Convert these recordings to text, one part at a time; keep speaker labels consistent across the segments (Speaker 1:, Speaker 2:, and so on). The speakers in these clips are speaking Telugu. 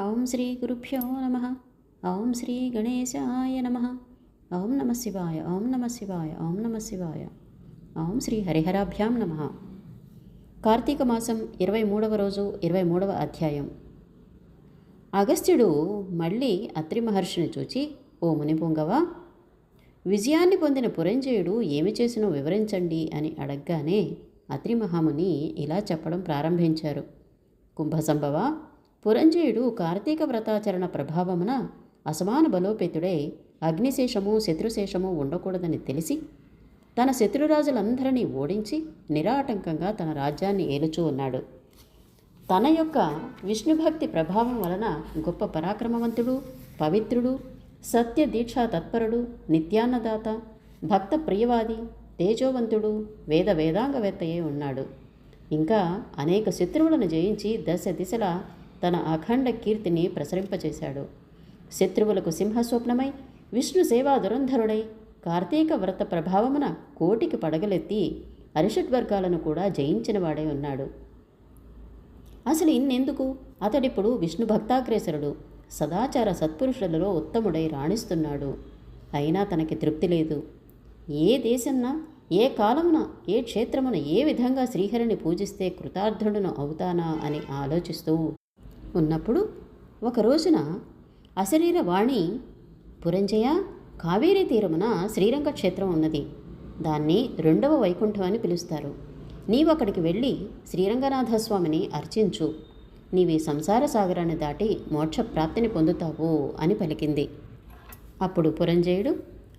Speaker 1: ఓం శ్రీ గురుభ్యో నమ. ఓం శ్రీ గణేశాయ నమ. ఓం నమ శివాయ. ఓం నమ శివాయ. ఓం నమ శివాయ. ఓం శ్రీ హరిహరాభ్యాం నమ. కార్తీక మాసం 23వ రోజు 23వ అధ్యాయం. అగస్త్యుడు మళ్ళీ అత్రి మహర్షిని చూచి, ఓ మునిపుంగవ, విజయాన్ని పొందిన పురంజయుడు ఏమి చేసినో వివరించండి అని అడగగానే అత్రి మహాముని ఇలా చెప్పడం ప్రారంభించారు. కుంభసంభవ, పురంజయుడు కార్తీక వ్రతాచరణ ప్రభావమున అసమాన బలోపేతుడై అగ్నిశేషము శత్రుశేషము ఉండకూడదని తెలిసి తన శత్రురాజులందరినీ ఓడించి నిరాటంకంగా తన రాజ్యాన్ని ఏలుచూ ఉన్నాడు. తన యొక్క విష్ణుభక్తి ప్రభావం వలన గొప్ప పరాక్రమవంతుడు, పవిత్రుడు, సత్య దీక్షా తత్పరుడు, నిత్యాన్నదాత, భక్త ప్రియవాది, తేజోవంతుడు, వేదాంగవేత్తయే ఉన్నాడు. ఇంకా అనేక శత్రువులను జయించి దశ దిశలా తన అఖండ కీర్తిని ప్రసరింపచేశాడు. శత్రువులకు సింహస్వప్నమై విష్ణు సేవా దురంధరుడై కార్తీక వ్రత ప్రభావమున కోటికి పడగలెత్తి అరిషడ్వర్గాలను కూడా జయించినవాడై ఉన్నాడు. అసలు ఇన్నెందుకు, అతడిప్పుడు విష్ణు భక్తాగ్రేసరుడు, సదాచార సత్పురుషులలో ఉత్తముడై రాణిస్తున్నాడు. అయినా తనకి తృప్తి లేదు. ఏ దేశంనా, ఏ కాలమున, ఏ క్షేత్రమున ఏ విధంగా శ్రీహరిని పూజిస్తే కృతార్థుడును అవుతానా అని ఆలోచిస్తూ ఉన్నప్పుడు ఒక రోజున అశరీర వాణి, పురంజయ, కావేరీ తీరమున శ్రీరంగ క్షేత్రం ఉన్నది. దాన్ని 2వ వైకుంఠం అని పిలుస్తారు. నీవు అక్కడికి వెళ్ళి శ్రీరంగనాథస్వామిని అర్చించు. నీవి సంసార సాగరాన్ని దాటి మోక్షప్రాప్తిని పొందుతావు అని పలికింది. అప్పుడు పురంజయుడు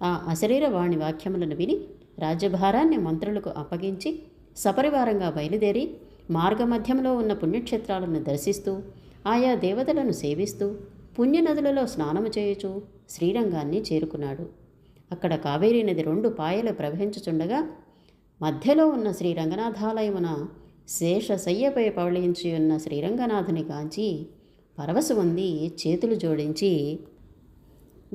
Speaker 1: ఆ అశరీర వాణి వాక్యములను విని రాజ్యభారాన్ని మంత్రులకు అప్పగించి సపరివారంగా బయలుదేరి మార్గమధ్యంలో ఉన్న పుణ్యక్షేత్రాలను దర్శిస్తూ ఆయా దేవతలను సేవిస్తూ పుణ్యనదులలో స్నానము చేయుచు శ్రీరంగాన్ని చేరుకున్నాడు. అక్కడ కావేరీ నది 2 పాయలు ప్రవహించుచుండగా మధ్యలో ఉన్న శ్రీరంగనాథాలయమున శేషశయ్యపై పవళించి ఉన్న శ్రీరంగనాథుని కాంచి పరవశువంది చేతులు జోడించి,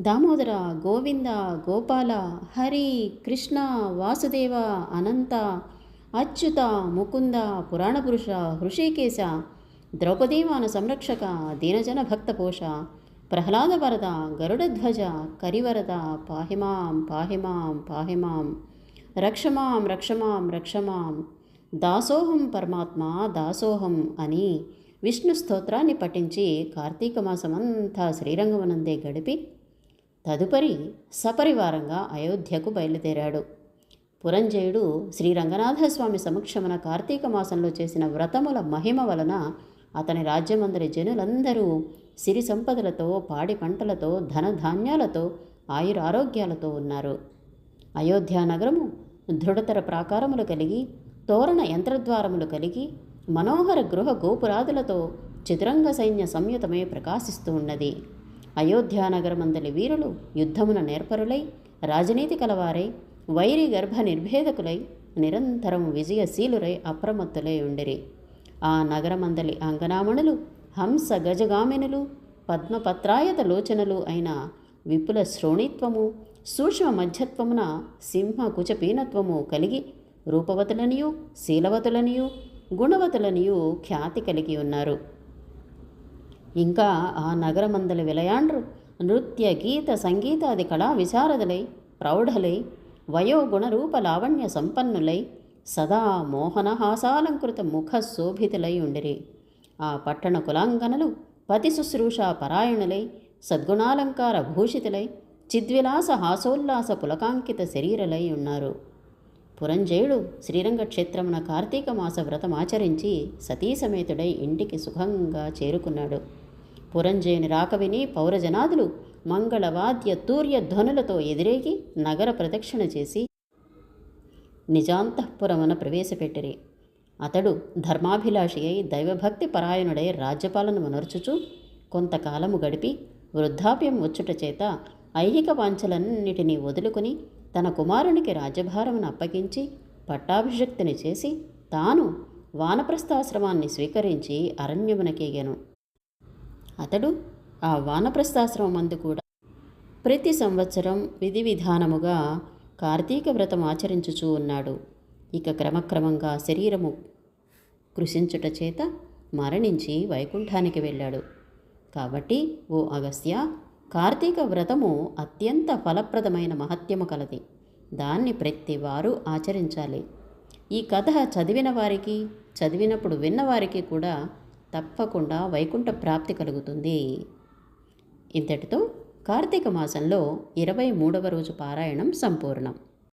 Speaker 1: దామోదర, గోవింద, గోపాల, హరి, కృష్ణ, వాసుదేవ, అనంత, అచ్యుత, ముకుంద, పురాణపురుష, హృషికేశ, ద్రౌపదీమాన సంరక్షక, దీనజన భక్తపోష, ప్రహ్లాద వరద, గరుడధ్వజ, కరివరద, పాహిమాం పాహిమాం పాహిమాం, రక్షమాం రక్షమాం రక్షమాం, దాసోహం పరమాత్మ దాసోహం అని విష్ణు స్తోత్రాన్ని పఠించి కార్తీక మాసమంతా శ్రీరంగమనందే గడిపి తదుపరి సపరివారంగా అయోధ్యకు బయలుదేరాడు. పురంజయుడు శ్రీరంగనాథస్వామి సమక్షమున కార్తీక మాసంలో చేసిన వ్రతముల మహిమ వలన అతని రాజ్యమందరి జనులందరూ సిరి సంపదలతో, పాడి పంటలతో, ధనధాన్యాలతో, ఆయురారోగ్యాలతో ఉన్నారు. అయోధ్య నగరము దృఢతర ప్రాకారములు కలిగి, తోరణ యంత్రద్వారములు కలిగి, మనోహర గృహ గోపురాదులతో చతురంగ సైన్య సంయుతమే ప్రకాశిస్తూ ఉన్నది. అయోధ్యానగరమందలి వీరులు యుద్ధమున నేర్పరులై, రాజనీతి కలవారై, వైరి గర్భ నిర్భేదకులై, నిరంతరం విజయశీలురై అప్రమత్తులై ఉండిరి. ఆ నగరమందలి అంగనామణులు హంస గజగామినులు, పద్మపత్రాయత లోచనలు అయిన విపుల శ్రోణిత్వము, సూక్ష్మ మధ్యత్వమున సింహ కుచపీనత్వము కలిగి రూపవతులనియు, శీలవతులనియు, గుణవతులనియు ఖ్యాతి కలిగి ఉన్నారు. ఇంకా ఆ నగరమందలి విలయాండ్రు నృత్య గీత సంగీతాది కళా విశారదులై, ప్రౌఢలై, వయోగుణరూప లావణ్య సంపన్నులై, సదా మోహనహాసాలంకృత ముఖ శోభితులై ఉండిరి. ఆ పట్టణ కులాంగనలు పతి శుశ్రూషా పరాయణులై, సద్గుణాలంకార భూషితులై, చిద్విలాస హాసోల్లాస పులకాంకిత శరీరలై ఉన్నారు. పురంజయుడు శ్రీరంగ క్షేత్రమున కార్తీక మాస వ్రతమాచరించి సతీసమేతుడై ఇంటికి సుఖంగా చేరుకున్నాడు. పురంజయుని రాక విని పౌరజనాదులు మంగళవాద్య తూర్య ధ్వనులతో ఎదిరేగి నగర ప్రదక్షిణ చేసి నిజాంతఃపురమున ప్రవేశపెట్టిరి. అతడు ధర్మాభిలాషి అయి దైవభక్తి పరాయణుడై రాజ్యపాలన నరుచుచూ కొంతకాలము గడిపి వృద్ధాప్యం వచ్చుట చేత ఐహిక వాంఛలన్నిటినీ వదులుకుని తన కుమారునికి రాజ్యభారమును అప్పగించి పట్టాభిషిక్తుని చేసి తాను వానప్రస్థాశ్రమాన్ని స్వీకరించి అరణ్యమునకేగెను. అతడు ఆ వానప్రస్థాశ్రమమందు కూడా ప్రతి సంవత్సరం విధి విధానముగా కార్తీక వ్రతం ఆచరించుచూ ఉన్నాడు. ఇక క్రమక్రమంగా శరీరము కృషించుట చేత మరణించి వైకుంఠానికి వెళ్ళాడు. కాబట్టి ఓ అగస్త్య, కార్తీక వ్రతము అత్యంత ఫలప్రదమైన మహత్యము కలది. దాన్ని ప్రతివారు ఆచరించాలి. ఈ కథ చదివిన వారికి, చదివినప్పుడు విన్నవారికి కూడా తప్పకుండా వైకుంఠ ప్రాప్తి కలుగుతుంది. ఇంతటితో కార్తీక మాసంలో 23వ రోజు పారాయణం సంపూర్ణం.